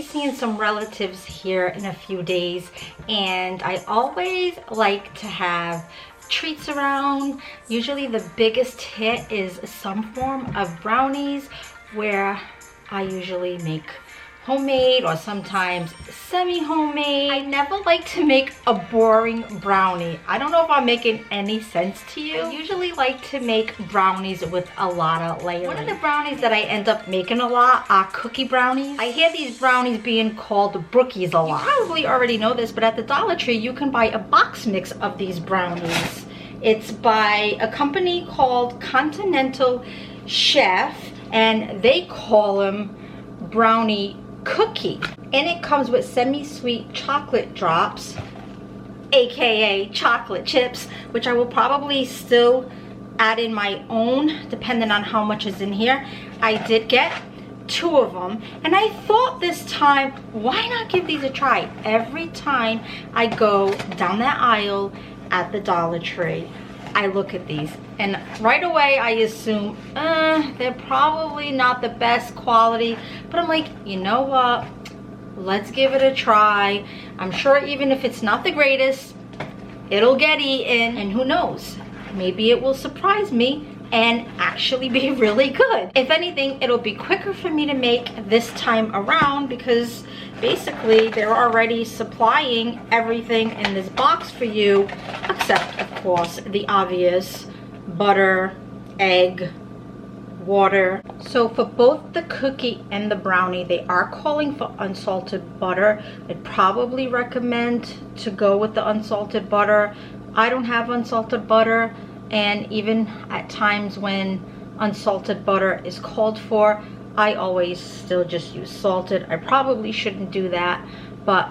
seeing some relatives here in a few days, and I always like to have treats around. Usually the biggest hit is some form of brownies, where I usually make homemade or sometimes semi-homemade. I never like to make a boring brownie. I don't know if I'm making any sense to you. I usually like to make brownies with a lot of layering. One of the brownies that I end up making a lot are cookie brownies. I hear these brownies being called brookies a lot. You probably already know this, but at the Dollar Tree you can buy a box mix of these brownies. It's by a company called Continental Chef, and they call them brownie cookie, and it comes with semi-sweet chocolate drops, aka chocolate chips, which I will probably still add in my own depending on how much is in here. I did get 2 of them, and I thought this time, why not give these a try? Every time I go down that aisle at the Dollar Tree, I look at these and right away I assume they're probably not the best quality, but I'm like, you know what, let's give it a try. I'm sure even if it's not the greatest, it'll get eaten, and who knows, maybe it will surprise me and actually be really good. If anything, it'll be quicker for me to make this time around, because basically they're already supplying everything in this box for you, except of course the obvious: butter, egg, water. So for both the cookie and the brownie, they are calling for unsalted butter. I'd probably recommend to go with the unsalted butter. I don't have unsalted butter, and even at times when unsalted butter is called for, I always still just use salted. I probably shouldn't do that, but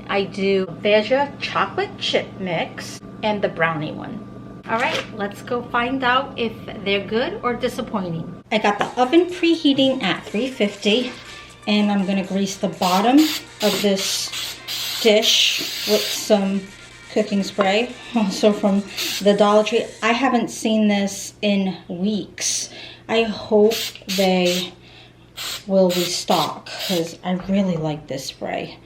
I do. There's your chocolate chip mix and the brownie one. All right, let's go find out if they're good or disappointing. I got the oven preheating at 350, and I'm gonna grease the bottom of this dish with some cooking spray, also from the Dollar Tree. I haven't seen this in weeks. I hope they will restock, because I really like this spray.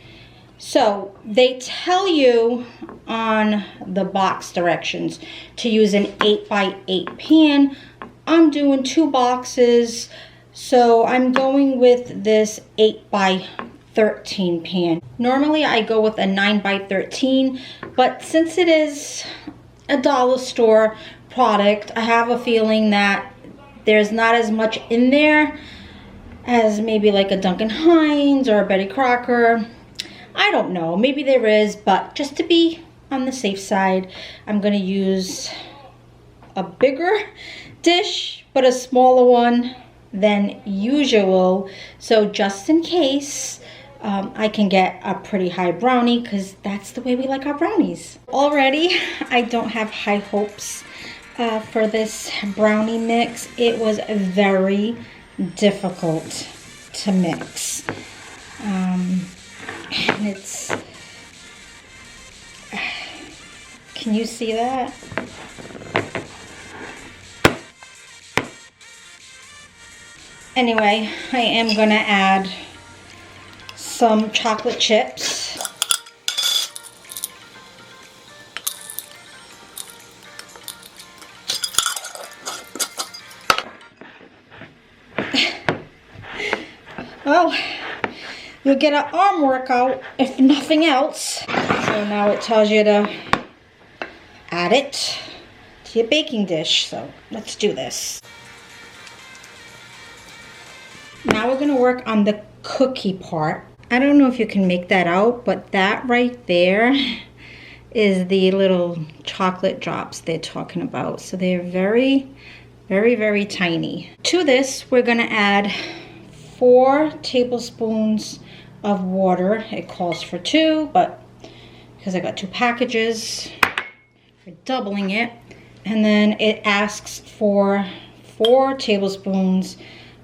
So they tell you on the box directions to use an 8x8 pan. I'm doing 2 boxes, so I'm going with this 8x13 pan. Normally I go with a 9x13, but since it is a dollar store product, I have a feeling that there's not as much in there as maybe like a Duncan Hines or a Betty Crocker. I don't know, maybe there is, but just to be on the safe side, I'm gonna use a bigger dish, but a smaller one than usual. So just in case, I can get a pretty high brownie, because that's the way we like our brownies. Already, I don't have high hopes for this brownie mix. It was very difficult to mix. And it's, can you see that? Anyway, I am gonna add some chocolate chips. Well, you'll get an arm workout if nothing else. So now it tells you to add it to your baking dish. So let's do this. Now we're gonna work on the cookie part. I don't know if you can make that out, but that right there is the little chocolate drops they're talking about. So they're very, very, very tiny. To this, we're gonna add 4 tablespoons of water. It calls for 2, but because I got 2 packages, we're doubling it. And then it asks for 4 tablespoons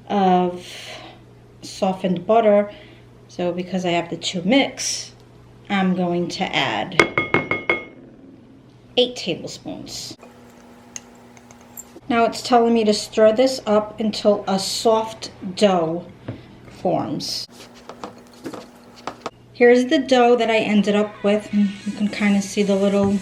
of softened butter. So because I have the 2 mix, I'm going to add 8 tablespoons. Now it's telling me to stir this up until a soft dough forms. Here's the dough that I ended up with. You can kind of see the little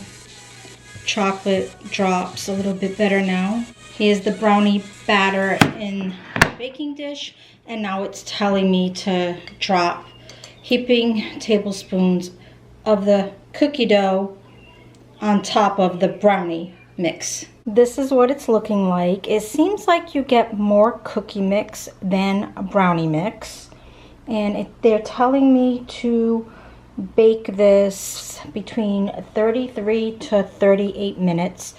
chocolate drops a little bit better now. Here's the brownie batter in the baking dish, and now it's telling me to drop heaping tablespoons of the cookie dough on top of the brownie mix. This is what it's looking like. It seems like you get more cookie mix than a brownie mix. And they're telling me to bake this between 33 to 38 minutes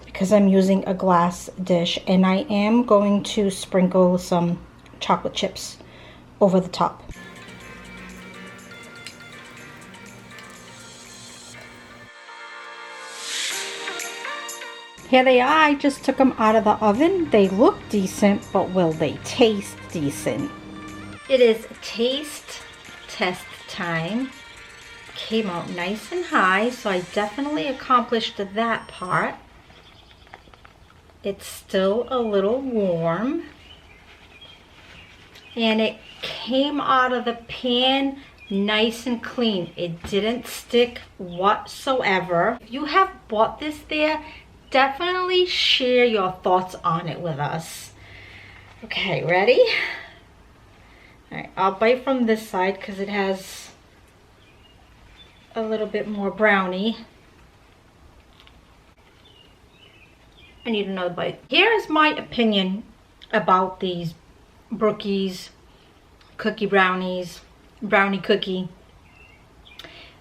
because I'm using a glass dish, and I am going to sprinkle some chocolate chips over the top. Here they are. I just took them out of the oven. They look decent, but will they taste decent? It is taste test time. Came out nice and high, so I definitely accomplished that part. It's still a little warm. And it came out of the pan nice and clean. It didn't stick whatsoever. If you have bought this there, definitely share your thoughts on it with us. Okay, ready? All right, I'll bite from this side because it has a little bit more brownie. I need another bite. Here's my opinion about these Brookies cookie brownies, brownie cookie.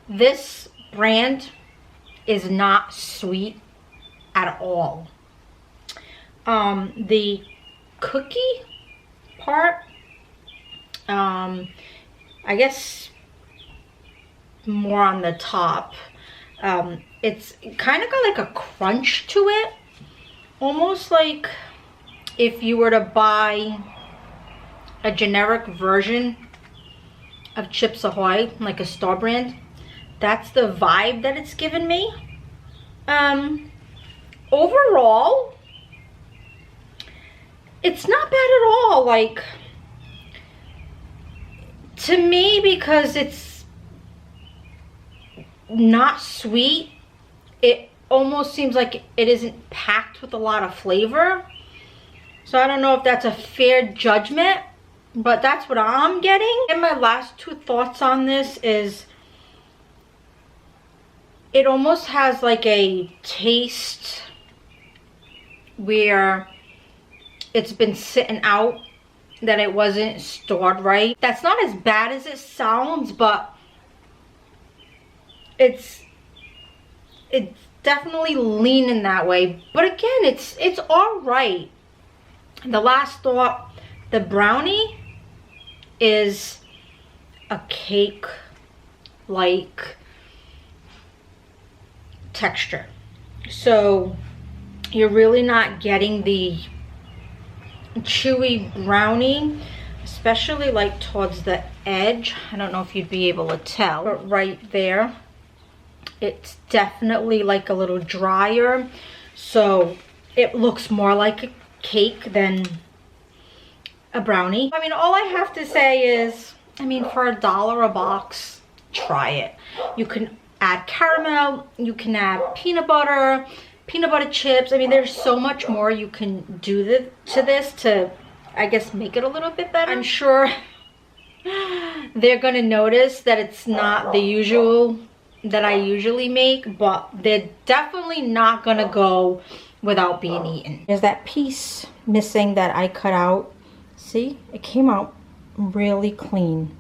This brand is not sweet at all. The cookie part, I guess more on the top. It's kind of got like a crunch to it, almost like if you were to buy a generic version of Chips Ahoy, like a store brand. That's the vibe that it's given me. Overall, it's not bad at all. Like, to me, because it's not sweet, it almost seems like it isn't packed with a lot of flavor. So I don't know if that's a fair judgment, but that's what I'm getting. And my last two thoughts on this is it almost has like a taste where it's been sitting out, that it wasn't stored right. That's not as bad as it sounds, but it's definitely leaning that way. But again, it's all right. The last thought, the brownie is a cake like texture, so you're really not getting the chewy brownie, especially like towards the edge. I don't know if you'd be able to tell, but right there it's definitely like a little drier, so it looks more like a cake than a brownie. I mean, all I have to say is, I mean, for $1 a box, try it. You can add caramel, you can add peanut butter chips. I mean, there's so much more you can do to this to, I guess, make it a little bit better. I'm sure they're gonna notice that it's not the usual that I usually make, but they're definitely not gonna go without being eaten. There's that piece missing that I cut out. See, it came out really clean.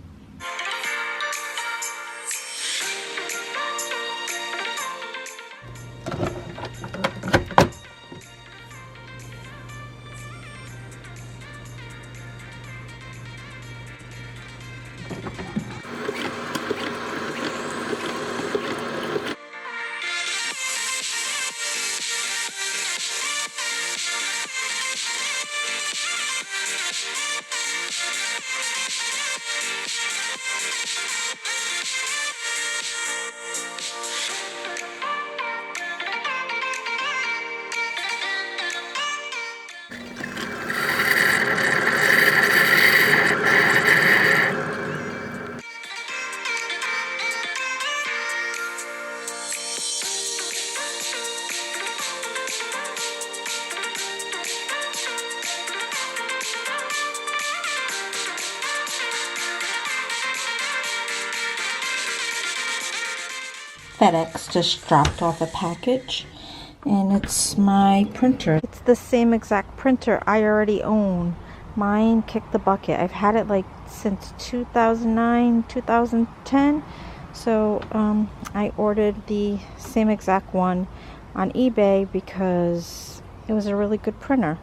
FedEx just dropped off a package, and it's my printer. It's the same exact printer I already own. Mine kicked the bucket. I've had it like since 2009, 2010. So I ordered the same exact one on eBay because it was a really good printer.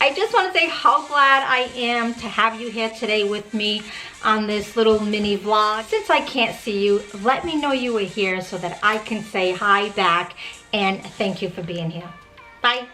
I just want to say how glad I am to have you here today with me on this little mini vlog. Since I can't see you, let me know you were here so that I can say hi back and thank you for being here. Bye.